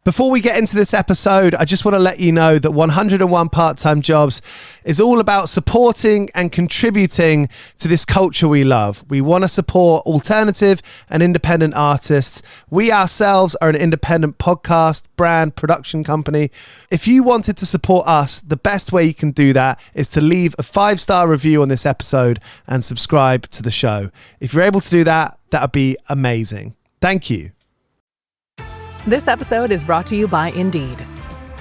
Before we get into this episode, I just want to let you know that 101 Part-Time Jobs is all about supporting and contributing to this culture we love. We want to support alternative and independent artists. We ourselves are an independent podcast, brand, production company. If you wanted to support us, the best way you can do that is to leave a 5-star review on this episode and subscribe to the show. If you're able to do that, that would be amazing. Thank you. This episode is brought to you by Indeed.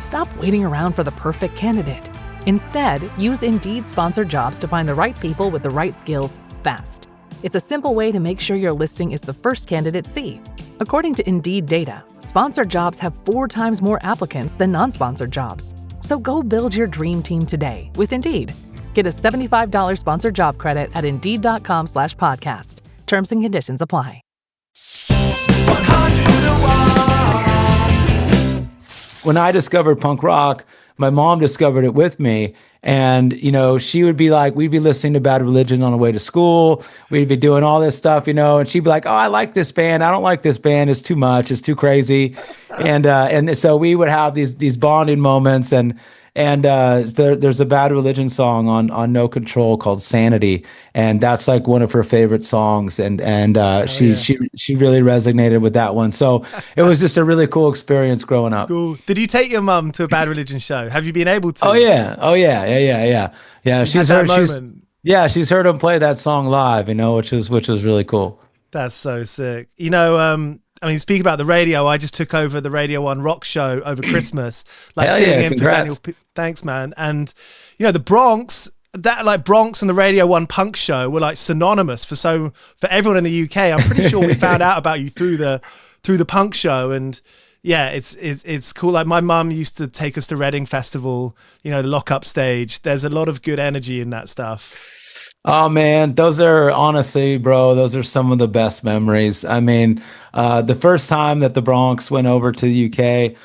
Stop waiting around for the perfect candidate. Instead, use Indeed sponsored jobs to find the right people with the right skills fast. It's a simple way to make sure your listing is the first candidates see. According to Indeed data, sponsored jobs have 4 times more applicants than non-sponsored jobs. So go build your dream team today with Indeed. Get a $75 sponsored job credit at Indeed.com/podcast. Terms and conditions apply. 101. When I discovered punk rock, my mom discovered it with me. And, you know, she would be like, we'd be listening to Bad Religion on the way to school. We'd be doing all this stuff, you know, and she'd be like, oh, I like this band. I don't like this band. It's too much. It's too crazy. And so we would have these bonding moments. And there's a Bad Religion song on No Control called Sanity, and that's like one of her favorite songs, and she really resonated with that one. So it was just a really cool experience growing up. Cool. Did you take your mum to a Bad Religion show? Have you been able to? Oh yeah. She's heard him play that song live, you know, which was really cool. That's so sick. You know, I mean, speaking about the radio, I just took over the Radio 1 rock show over Christmas. Like, congrats. Thanks, man. And, you know, the Bronx, Bronx and the Radio 1 punk show were like synonymous for everyone in the UK. I'm pretty sure we found out about you through the punk show. And yeah, it's cool. Like, my mum used to take us to Reading Festival, you know, the lock-up stage. There's a lot of good energy in that stuff. Oh man, those are those are some of the best memories. I mean, the first time that the Bronx went over to the UK,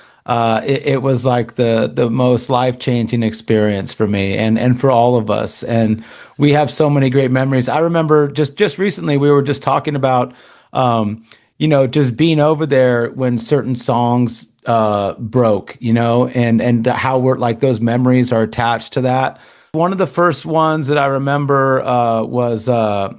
it was like the most life-changing experience for me and for all of us. And we have so many great memories. I remember just recently we were just talking about, you know, just being over there when certain songs broke, you know, and how we're like those memories are attached to that. One of the first ones that I remember was that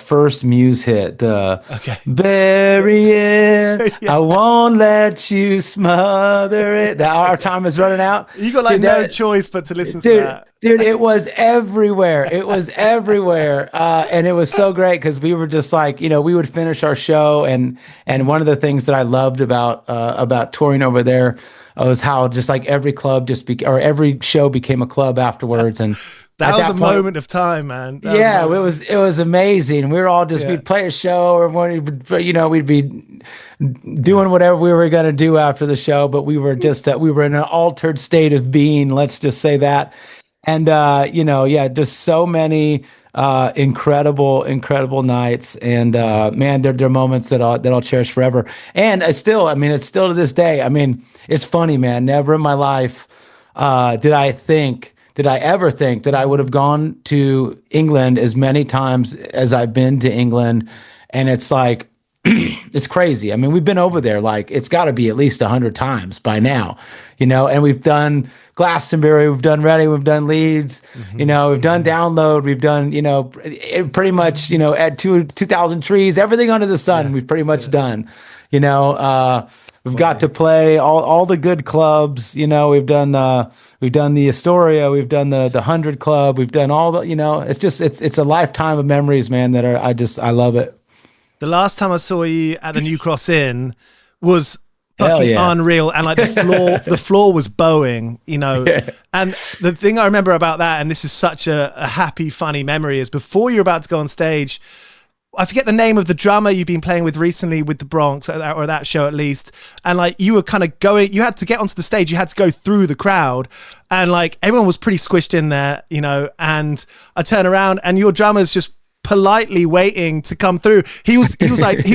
first Muse hit, Bury It, yeah. I won't let you smother it. That Our Time Is Running Out. You got like no choice but to listen to that. Dude, it was everywhere. It was everywhere. And it was so great because we were just like, you know, we would finish our show. And one of the things that I loved about touring over there was how just like every club every show became a club afterwards. And that was a moment of time, man. It was amazing. We were all just, we'd play a show or we'd be doing whatever we were going to do after the show, but we were just we were in an altered state of being, let's just say that. And, just so many incredible nights. And, man, they're moments that I'll cherish forever. And it's still to this day. I mean, it's funny, man. Never in my life did I ever think that I would have gone to England as many times as I've been to England. And it's like, it's crazy. I mean, we've been over there, like, it's got to be at least 100 times by now, you know, and we've done Glastonbury, we've done Reading, we've done Leeds, you know, we've done Download, we've done, you know, pretty much, you know, at 2,000 Trees, everything under the sun, we've pretty much done, you know, we've got to play all the good clubs, you know, we've done the Astoria, we've done the 100 Club, we've done all the, you know, it's a lifetime of memories, man, that I love it. The last time I saw you at the New Cross Inn was fucking unreal, and like the floor was bowing, you know. Yeah. And the thing I remember about that, and this is such a happy, funny memory, is before you're about to go on stage, I forget the name of the drummer you've been playing with recently with the Bronx, or that show at least, and like you were kind of you had to get onto the stage, you had to go through the crowd, and like everyone was pretty squished in there, you know. And I turn around and your drummer's just politely waiting to come through. He was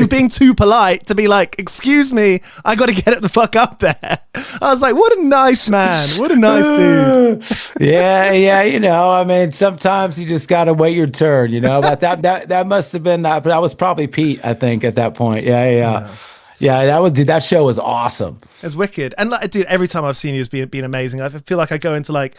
being too polite to be like, excuse me, I got to get the fuck up there. I was like, what a nice man, what a nice dude. yeah, you know, I mean, sometimes you just got to wait your turn, you know. But that must have been, but that was probably Pete, I think, at that point. Yeah. Yeah, that show was awesome. It's wicked. And like, dude, every time I've seen you, it's been amazing. I feel like I go into like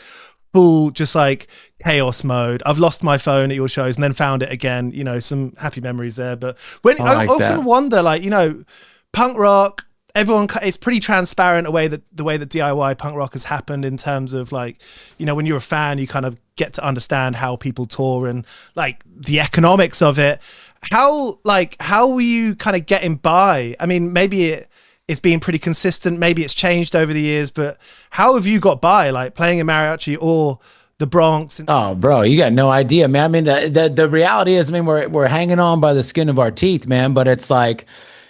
full, just like chaos mode. I've lost my phone at your shows and then found it again, you know, some happy memories there. But I often wonder, like, you know, punk rock, everyone, it's pretty transparent the way that DIY punk rock has happened in terms of like, you know, when you're a fan, you kind of get to understand how people tour and like the economics of it. How were you kind of getting by? I mean, maybe it's been pretty consistent. Maybe it's changed over the years, but how have you got by, like playing in Mariachi or the Bronx? Oh, bro, you got no idea, man. I mean, the reality is, I mean, we're hanging on by the skin of our teeth, man. But it's like,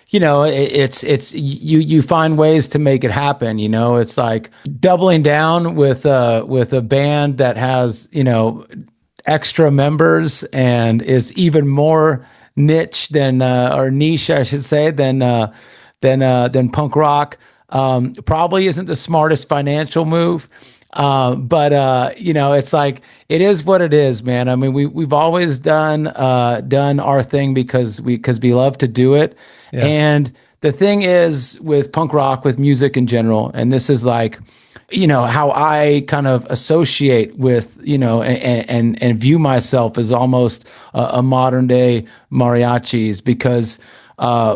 you know, it's you find ways to make it happen. You know, it's like doubling down with a band that has, you know, extra members and is even more niche than or niche, I should say, than punk rock. Probably isn't the smartest financial move. But you know, it's like, it is what it is, man. I mean, we've always done our thing because we love to do it. Yeah. And the thing is with punk rock, with music in general, and this is like, you know, how I kind of associate with, you know, and view myself as almost a modern day mariachis, because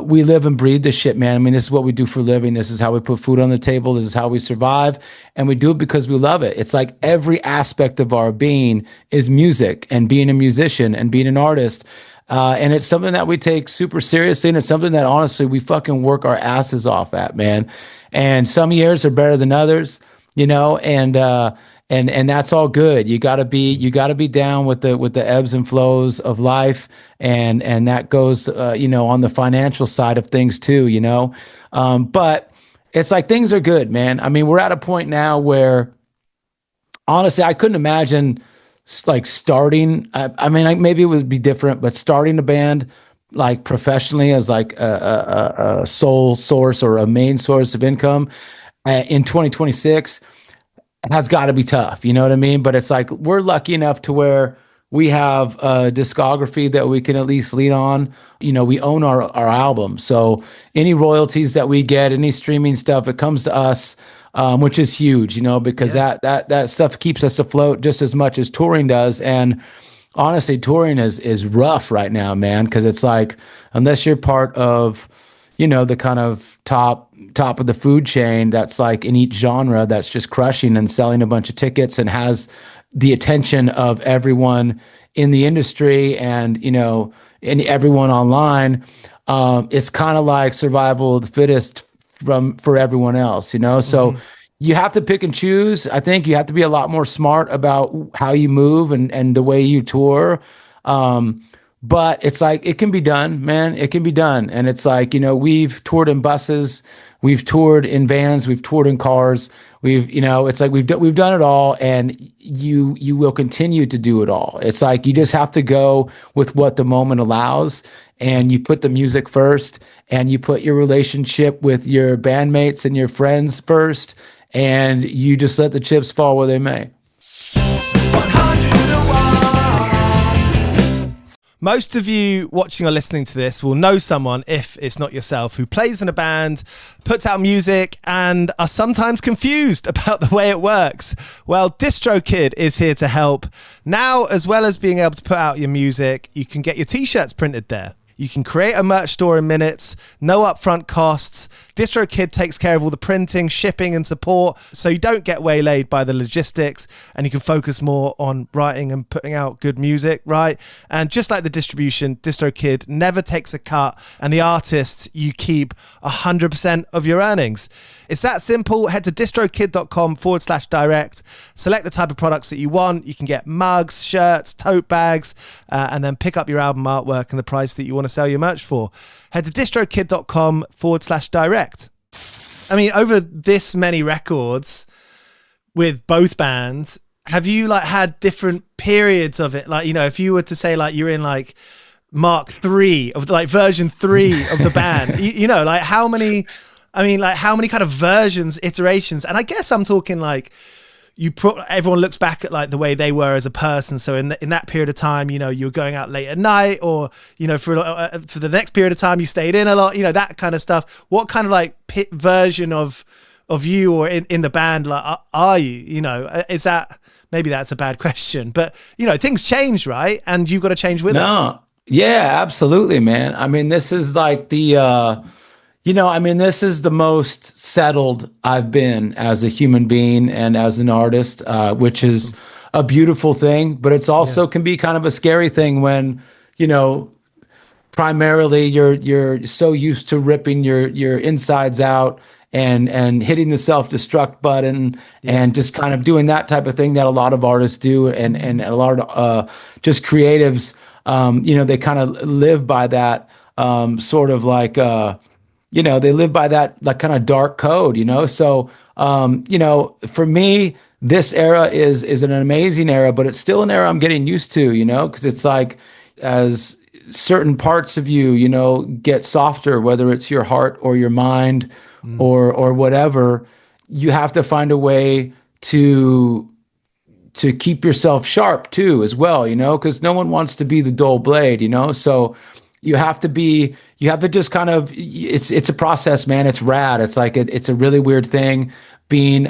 we live and breathe this shit, man. I mean, this is what we do for a living. This is how we put food on the table. This is how we survive. And we do it because we love it. It's like every aspect of our being is music and being a musician and being an artist. And it's something that we take super seriously. And it's something that honestly, we fucking work our asses off at, man. And some years are better than others, you know, and that's all good. You gotta be down with the ebbs and flows of life. And that goes, you know, on the financial side of things too, you know? But it's like, things are good, man. I mean, we're at a point now where honestly, I couldn't imagine like starting, I mean, like maybe it would be different, but starting a band like professionally as like a sole source or a main source of income in 2026 has got to be tough. You know what I mean? But it's like, we're lucky enough to where we have a discography that we can at least lean on. You know, we own our album. So any royalties that we get, any streaming stuff, it comes to us, which is huge, you know, because that stuff keeps us afloat just as much as touring does. And honestly, touring is rough right now, man, because it's like, unless you're part of, you know, the kind of top of the food chain that's like in each genre that's just crushing and selling a bunch of tickets and has the attention of everyone in the industry and, you know, and everyone online, it's kind of like survival of the fittest for everyone else, you know? So you have to pick and choose. I think you have to be a lot more smart about how you move and the way you tour. But it's like, it can be done, man. It can be done. And it's like, you know, we've toured in buses, we've toured in vans, we've toured in cars. You know, it's like we've done it all, and you will continue to do it all. It's like, you just have to go with what the moment allows, and you put the music first, and you put your relationship with your bandmates and your friends first, and you just let the chips fall where they may. Most of you watching or listening to this will know someone, if it's not yourself, who plays in a band, puts out music, and are sometimes confused about the way it works. Well, DistroKid is here to help. Now, as well as being able to put out your music, you can get your t-shirts printed there. You can create a merch store in minutes, no upfront costs. DistroKid takes care of all the printing, shipping, and support, so you don't get waylaid by the logistics, and you can focus more on writing and putting out good music, right? And just like the distribution, DistroKid never takes a cut, and the artists, you keep 100% of your earnings. It's that simple. Head to distrokid.com/direct. Select the type of products that you want. You can get mugs, shirts, tote bags, and then pick up your album artwork and the price that you want to sell your merch for. Head to distrokid.com/direct. I mean, over this many records with both bands, have you like had different periods of it? Like, you know, if you were to say like you're in like Mark 3 of like version 3 of the band, you know, like how many kind of versions, iterations? And I guess I'm talking like, everyone looks back at like the way they were as a person. So in that period of time, you know, you were going out late at night, or, you know, for the next period of time, you stayed in a lot, you know, that kind of stuff. What kind of like version of you or in the band like are you? You know, is that, maybe that's a bad question, but you know, things change, right? And you've got to change with it. Yeah, absolutely, man. I mean, this is like this is the most settled I've been as a human being and as an artist, which is a beautiful thing, but it's also can be kind of a scary thing when, you know, primarily you're so used to ripping your insides out and hitting the self-destruct button and just kind of doing that type of thing that a lot of artists do, and a lot of just creatives, you know, they kind of live by that sort of like you know, they live by that like kind of dark code, you know. So you know, for me, this era is an amazing era, but it's still an era I'm getting used to, you know, because it's like as certain parts of you, you know, get softer, whether it's your heart or your mind or whatever, you have to find a way to keep yourself sharp too, as well, you know, because no one wants to be the dull blade, you know. So you have to just kind of, it's a process, man. It's rad. It's like, it's a really weird thing being,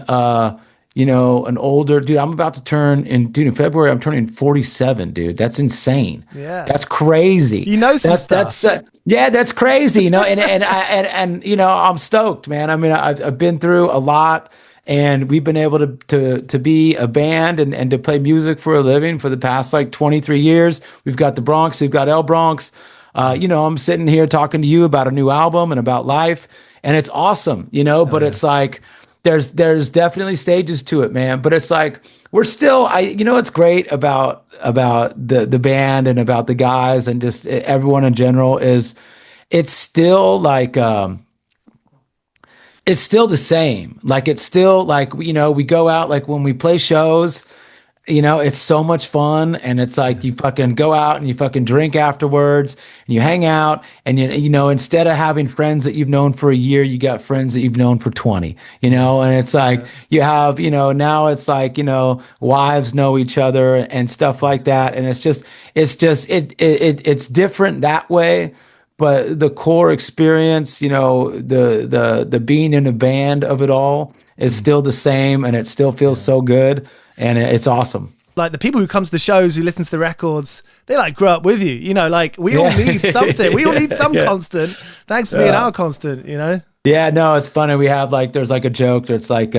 you know, an older dude. I'm about to turn in February. I'm turning 47, dude. That's insane. Yeah. That's crazy. You know, some stuff. Yeah, that's crazy. You know, and you know, I'm stoked, man. I mean, I've been through a lot, and we've been able to be a band and to play music for a living for the past like 23 years. We've got the Bronx, we've got El Bronx. You know, I'm sitting here talking to you about a new album and about life, and it's awesome, you know, but it's like, there's definitely stages to it, man. But it's like, we're still, you know, what's great about the band and about the guys and just everyone in general is it's still like, it's still the same. Like, it's still like, you know, we go out, like when we play shows, you know, it's so much fun, and it's like you fucking go out and you fucking drink afterwards and you hang out, and you know, instead of having friends that you've known for a year, you got friends that you've known for 20, you know, and it's like you have, you know, now it's like, you know, wives know each other and stuff like that, and it's different that way, but the core experience, you know, the being in a band of it all is still the same, and it still feels so good. And it's awesome. Like the people who come to the shows, who listen to the records, they like grew up with you, you know, like we all need something. We all need some constant. Thanks for being our constant, you know? Yeah, no, it's funny. We have like, there's like a joke that's like,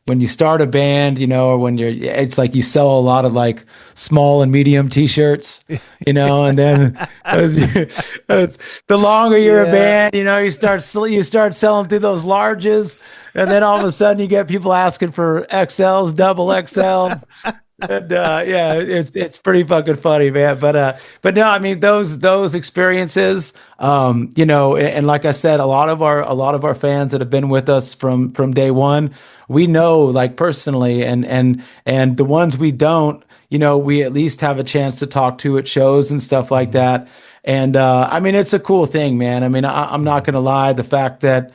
when you start a band, you know, or it's like you sell a lot of like small and medium t-shirts, you know, and then the longer you're a band, you know, you start selling through those larges, and then all of a sudden you get people asking for XLs, double XLs. And it's pretty fucking funny, man. But no, I mean, those experiences, you know, and like I said, a lot of our fans that have been with us from day one, we know like personally, and the ones we don't, you know, we at least have a chance to talk to at shows and stuff like that. And I mean, it's a cool thing, man. I mean, I'm not gonna lie, the fact that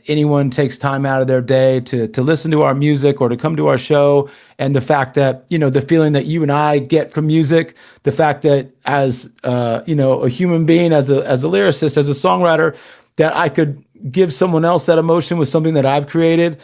anyone takes time out of their day to listen to our music or to come to our show, and the fact that, you know, the feeling that you and I get from music, the fact that as you know, a human being, as a lyricist, as a songwriter, that I could give someone else that emotion with something that I've created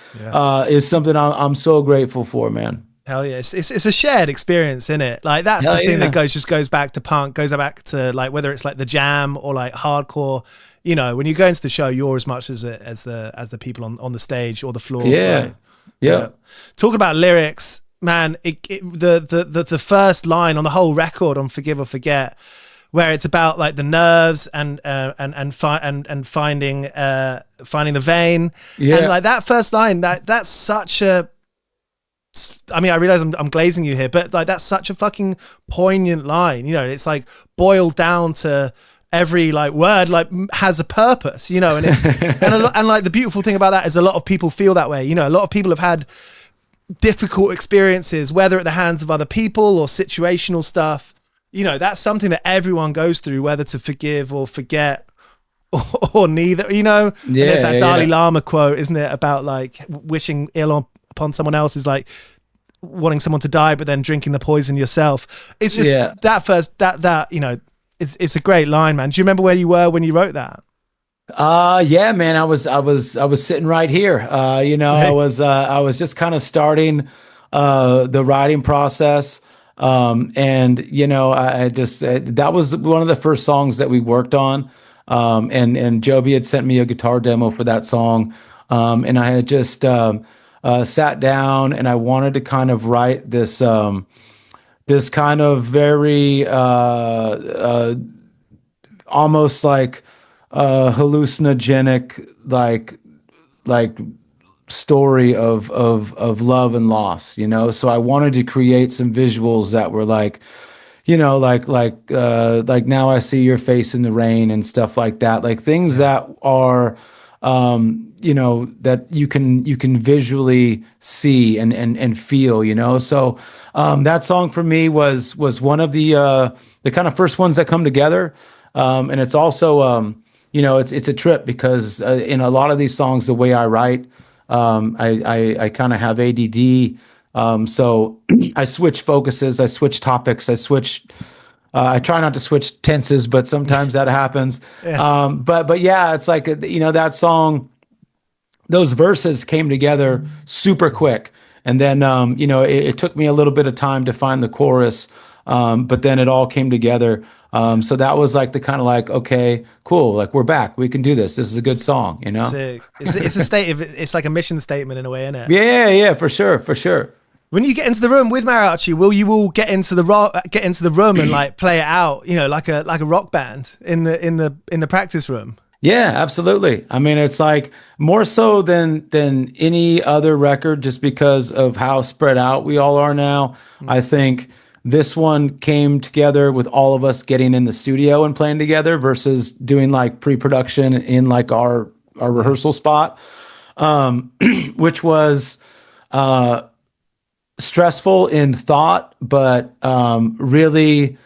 is something I'm so grateful for, man. Hell yeah, it's a shared experience, isn't it? Like that's the thing that goes back to punk, goes back to like whether it's like the jam or like hardcore. You know, when you go into the show, you're as much as the people on the stage or the floor. Yeah, right? yeah. Talk about lyrics, man. The first line on the whole record on "Forgive or Forget," where it's about like the nerves and finding the vein. Yeah. And like that first line, that's such a. I mean, I realize I'm glazing you here, but like that's such a fucking poignant line. You know, it's like boiled down to. Every like word like has a purpose, you know, and it's and like the beautiful thing about that is a lot of people feel that way. You know, a lot of people have had difficult experiences, whether at the hands of other people or situational stuff. You know, that's something that everyone goes through, whether to forgive or forget or neither. You know, and there's that Dalai Lama quote, isn't it, about like wishing ill upon someone else is like wanting someone to die, but then drinking the poison yourself. It's just that you know, it's a great line, man. Do you remember where you were when you wrote that? Yeah, man, I was sitting right here. You know, Right. I was just kind of starting the writing process. And you know, I just that was one of the first songs that we worked on. And Joby had sent me a guitar demo for that song. And I had just sat down and I wanted to kind of write this kind of very almost like hallucinogenic like story of love and loss, you know. So I wanted to create some visuals that were like, you know, like now I see your face in the rain and stuff like that, like things that are you know, that you can visually see and feel, you know. So that song for me was one of the kind of first ones that come together. And it's also you know, it's a trip because in a lot of these songs, the way I write, I kind of have ADD. So I switch focuses, I switch topics, I try not to switch tenses, but sometimes that happens. But yeah, it's like, you know, that song, those verses came together super quick. And then, you know, it took me a little bit of time to find the chorus. But then it all came together. So that was like the kind of like, okay, cool. Like we're back. We can do this. This is a good song, you know? Sick. It's a it's like a mission statement in a way, isn't it? Yeah, for sure. For sure. When you get into the room with Mariachi, will you all get into the room and like play it out, you know, like a rock band in the practice room? Yeah, absolutely. I mean, it's like more so than any other record, just because of how spread out we all are now. I think this one came together with all of us getting in the studio and playing together versus doing like pre-production in like our rehearsal spot, which was stressful in thought, but really,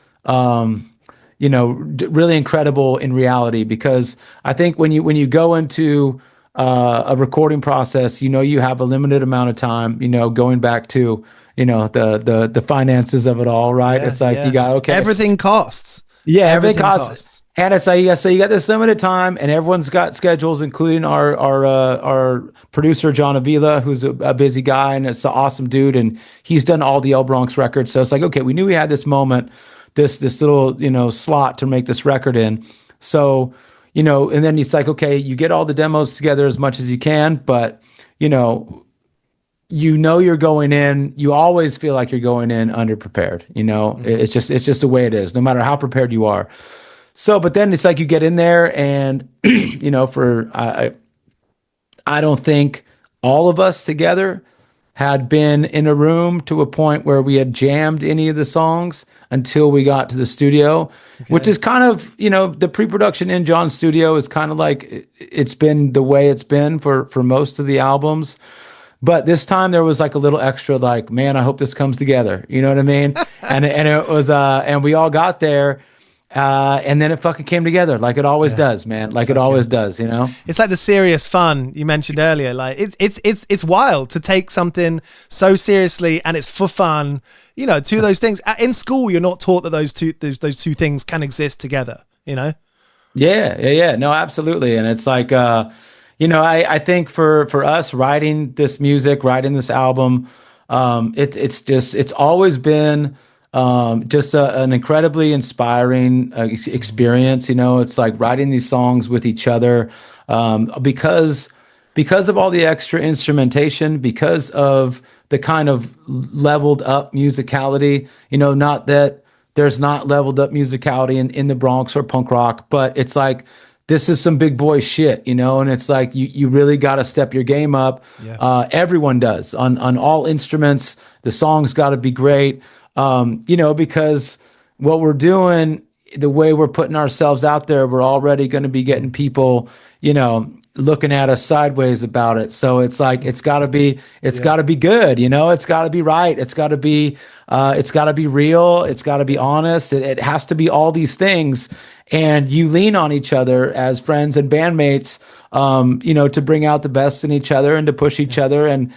you know, really incredible in reality. Because I think when you go into a recording process, you know, you have a limited amount of time. You know, going back to, you know, the finances of it all, right? It's like you got everything costs. Yeah, everything costs. And it's like, so you got this limited time, and everyone's got schedules, including our producer John Avila, who's a busy guy, and it's an awesome dude, and he's done all the El Bronx records. So it's like, okay, we knew we had this moment, this little, you know, slot to make this record in. So, you know, and then it's like, okay, you get all the demos together as much as you can, but you know you're going in, you always feel like you're going in underprepared, you know. It's just the way it is, no matter how prepared you are. So, but then it's like you get in there and, you know, I don't think all of us together had been in a room to a point where we had jammed any of the songs until we got to the studio, which is kind of, you know, the pre-production in John's studio is kind of like, it's been the way it's been for most of the albums. But this time there was like a little extra, like, man, I hope this comes together. You know what I mean? and it was, and we all got there, and then it fucking came together, like it always does, man. Like it always does, you know. It's like the serious fun you mentioned earlier. Like it's wild to take something so seriously, and it's for fun. You know, two of those things. In school, you're not taught that those two things can exist together. You know. Yeah. No, absolutely. And it's like, you know, I think for us writing this music, writing this album, it's always been just an incredibly inspiring experience. You know, it's like writing these songs with each other, because of all the extra instrumentation, because of the kind of leveled up musicality. You know, not that there's not leveled up musicality in the Bronx or punk rock, but it's like, this is some big boy shit, you know, and it's like you really got to step your game up. Yeah. Everyone does on all instruments. The songs got to be great, you know, because what we're doing, the way we're putting ourselves out there, we're already going to be getting people, you know, looking at us sideways about it. So it's like it's got to be good, you know. It's got to be right. It's got to be real. It's got to be honest. It has to be all these things, and you lean on each other as friends and bandmates, you know, to bring out the best in each other and to push each other and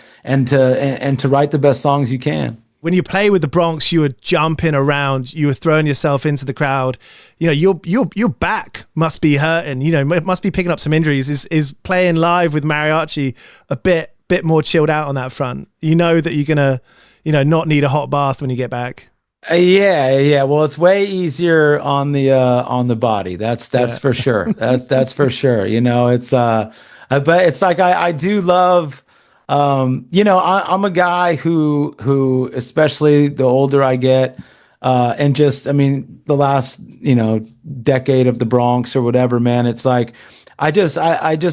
to write the best songs you can. When you play with the Bronx, you were jumping around, you were throwing yourself into the crowd. You know, your back must be hurting. You know, it must be picking up some injuries. Is playing live with Mariachi a bit more chilled out on that front? You know that you're gonna, you know, not need a hot bath when you get back. Yeah. Well, it's way easier on the body. That's for sure. That's for sure. You know, it's but it's like I do love. You know, I'm a guy who, especially the older I get, and just, I mean, the last, you know, decade of the Bronx or whatever, man, it's like, I just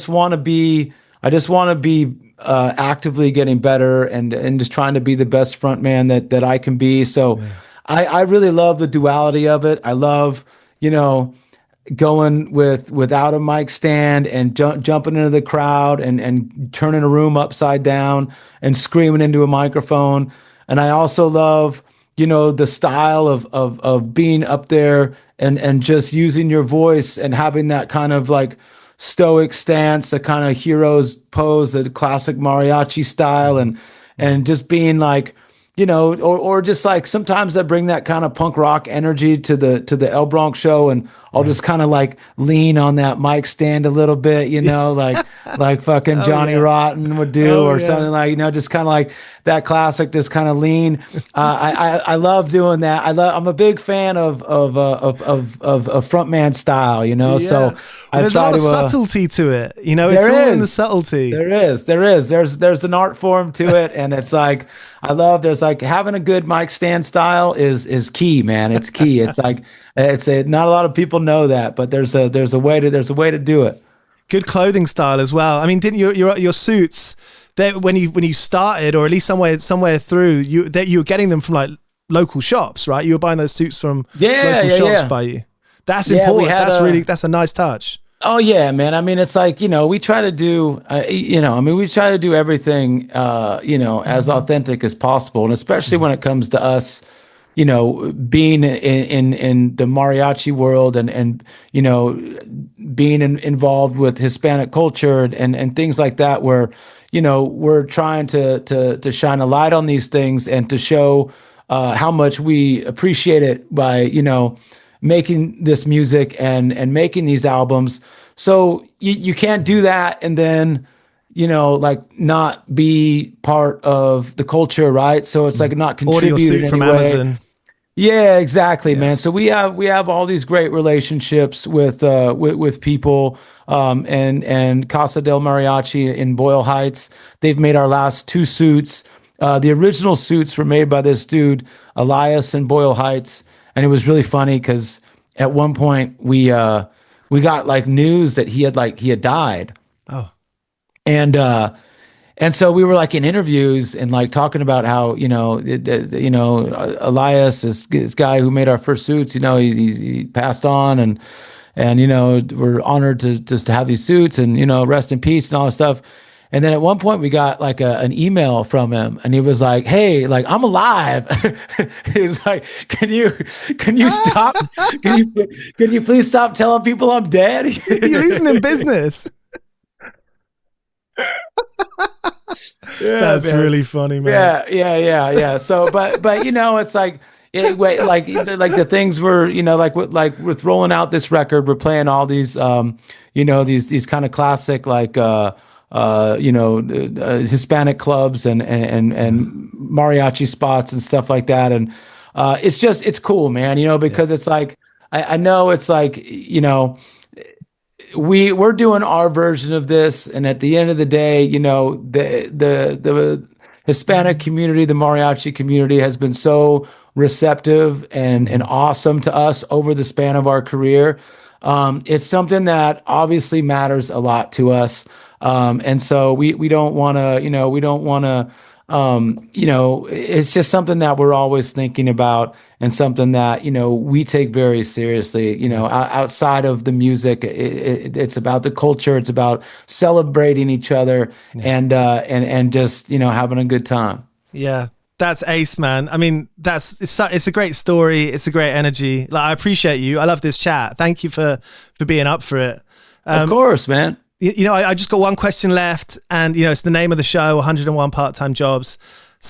want to be actively getting better and just trying to be the best front man that I can be. So yeah. I really love the duality of it. I love, you know, going without a mic stand and jumping into the crowd and turning a room upside down and screaming into a microphone. And I also love, you know, the style of being up there and just using your voice and having that kind of like stoic stance, the kind of hero's pose, the classic mariachi style, and just being like, you know, or just like sometimes I bring that kind of punk rock energy to the El Bronx show, and I'll just kind of like lean on that mic stand a little bit, you know, like fucking Johnny Rotten would do, or something, like, you know, just kind of like that classic, just kind of lean. I love doing that. I'm a big fan of frontman style, you know. So there's a lot of subtlety to it, you know. It's all in the subtlety. There is. There's an art form to it, and it's like, I love, there's like having a good mic stand style is key, man. It's key. It's like, not a lot of people know that, but there's a way to do it. Good clothing style as well. I mean, didn't your suits, when you started, or at least somewhere through, you were getting them from like local shops, right? You were buying those suits from local shops by you. That's important. That's a nice touch. Oh yeah, man. I mean, it's like, you know, we try to do, we try to do everything, you know, as authentic as possible. And especially when it comes to us, you know, being in the mariachi world and, you know, being involved with Hispanic culture and things like that, where, you know, we're trying to shine a light on these things and to show, how much we appreciate it by, you know, making this music and making these albums. So you can't do that and then, you know, like not be part of the culture, right? So it's like not contributing from Amazon. Yeah, exactly, man. So we have all these great relationships with people, and Casa del Mariachi in Boyle Heights. They've made our last 2 suits. The original suits were made by this dude Elias in Boyle Heights. And it was really funny because at one point we got like news that he had died. Oh, and so we were like in interviews and like talking about how, you know, Elias, this guy who made our first suits, you know, he passed on, and you know, we're honored to just to have these suits, and, you know, rest in peace and all this stuff. And then at one point we got like an email from him, and he was like, "Hey, like, I'm alive." He's like, "Can you stop? Can you please stop telling people I'm dead?" You're losing in business. That's man. Really funny, man. Yeah. So, but you know, it's like, like the things were, you know, like with rolling out this record, we're playing all these, you know, these kind of classic, like, you know, Hispanic clubs and mariachi spots and stuff like that. And it's cool, man, you know, because it's like, I know it's like, you know, we're doing our version of this. And at the end of the day, you know, the Hispanic community, the mariachi community has been so receptive and awesome to us over the span of our career. It's something that obviously matters a lot to us. And so we don't want to, you know, it's just something that we're always thinking about, and something that, we take very seriously. Outside of the music, it's about the culture. It's about celebrating each other, and just, having a good time. Yeah. That's ace, man. I mean, it's a great story. It's a great energy. Like, I appreciate you. I love this chat. Thank you for being up for it. Of course, man. I just got one question left, and it's the name of the show, 101 Part-Time Jobs.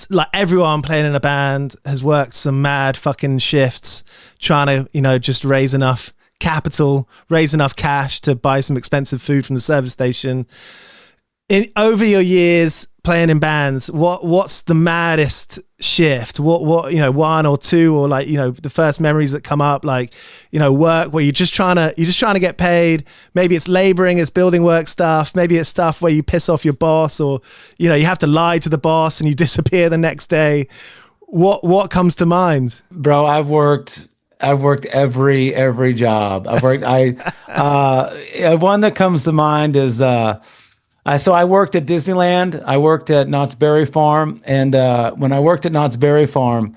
Like, everyone playing in a band has worked some mad fucking shifts trying to, just raise enough capital, raise enough cash to buy some expensive food from the service station. Over your years playing in bands, what's the maddest shift? What one or two, or like, the first memories that come up, like, work where you're just trying to get paid. Maybe it's laboring, it's building work stuff. Maybe it's stuff where you piss off your boss, or, you have to lie to the boss and you disappear the next day. What comes to mind? Bro, I've worked every job. One that comes to mind is, so I worked at Disneyland. I worked at Knott's Berry Farm. And when I worked at Knott's Berry Farm,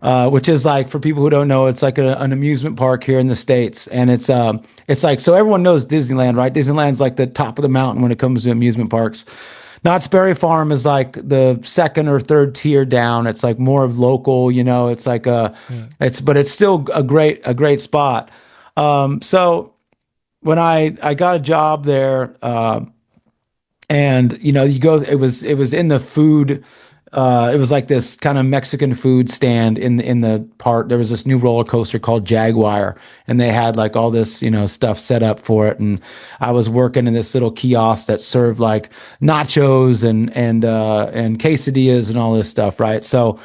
which is, like, for people who don't know, it's like an amusement park here in the States. And it's like, so everyone knows Disneyland, right? Disneyland's like the top of the mountain when it comes to amusement parks. Knott's Berry Farm is like the second or third tier down. It's like more of local, it's like but it's still a great spot. So when I got a job there, and you go, it was in the food, it was like this kind of Mexican food stand in the park. There was this new roller coaster called Jaguar, and they had like all this, stuff set up for it. And I was working in this little kiosk that served like nachos and quesadillas and all this stuff, right? So,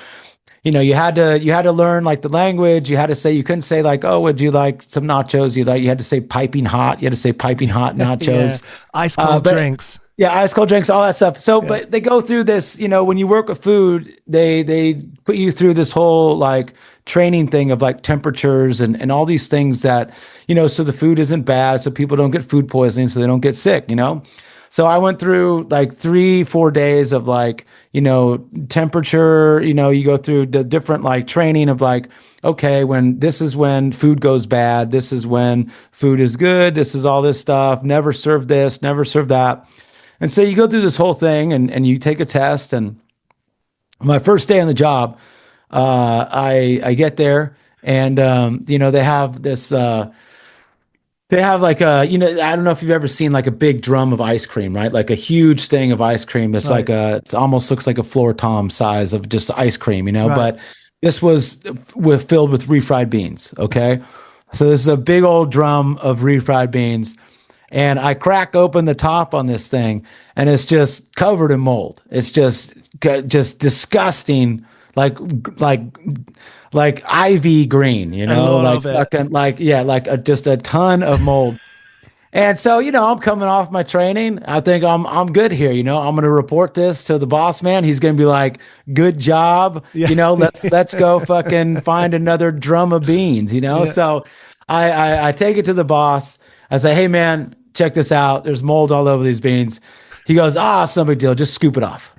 you had to learn like the language. You had to say, you couldn't say like, oh, would you like some nachos? You had to say piping hot. You had to say piping hot nachos. Ice cold drinks. Yeah, ice cold drinks, all that stuff. So, but they go through this, when you work with food, they put you through this whole like training thing of like temperatures and all these things that, so the food isn't bad, so people don't get food poisoning, so they don't get sick, So I went through like 3-4 days of like, temperature, you go through the different like training of like, okay, this is when food goes bad, this is when food is good, this is all this stuff, never serve this, never serve that. And so you go through this whole thing and you take a test. And my first day on the job, I get there, and, they have this, they have like I don't know if you've ever seen like a big drum of ice cream, right? Like a huge thing of ice cream. It's right. It almost looks like a floor tom size of just ice cream, right. But this was filled with refried beans. Okay. So this is a big old drum of refried beans. And I crack open the top on this thing, and it's just covered in mold. It's just disgusting, like ivy green, like fucking like just a ton of mold. And so, I'm coming off my training. I think I'm good here. I'm going to report this to the boss man. He's going to be like, "Good job." Yeah. Let's go fucking find another drum of beans. Yeah. So I take it to the boss. I say, "Hey man, check this out. There's mold all over these beans." He goes, "It's no big deal. Just scoop it off."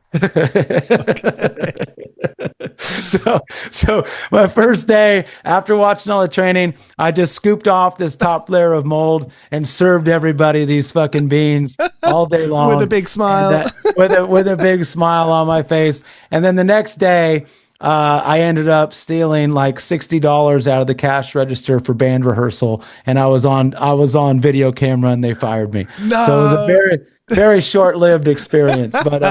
So my first day after watching all the training, I just scooped off this top layer of mold and served everybody these fucking beans all day long with a big smile, with a big smile on my face. And then the next day, I ended up stealing like $60 out of the cash register for band rehearsal, and I was on video camera, and they fired me. No. So it was a very, very short-lived experience, but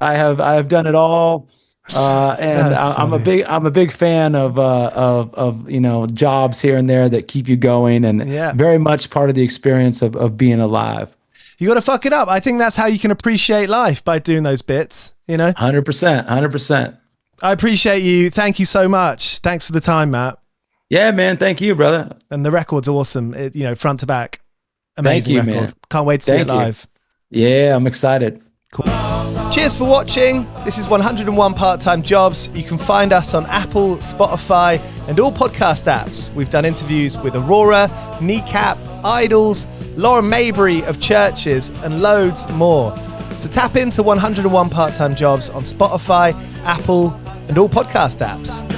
I have done it all, and I'm a big fan of jobs here and there that keep you going, and very much part of the experience of being alive. You got to fuck it up. I think that's how you can appreciate life, by doing those bits. 100%. I appreciate you. Thank you so much. Thanks for the time, Matt. Yeah, man. Thank you, brother. And the record's awesome. Front to back. Amazing record. Man. Can't wait to see it live. Yeah, I'm excited. Cool. Cheers for watching. This is 101 Part-Time Jobs. You can find us on Apple, Spotify, and all podcast apps. We've done interviews with Aurora, Kneecap, Idols, Lauren Mabry of Churches, and loads more. So tap into 101 Part-Time Jobs on Spotify, Apple, and all podcast apps.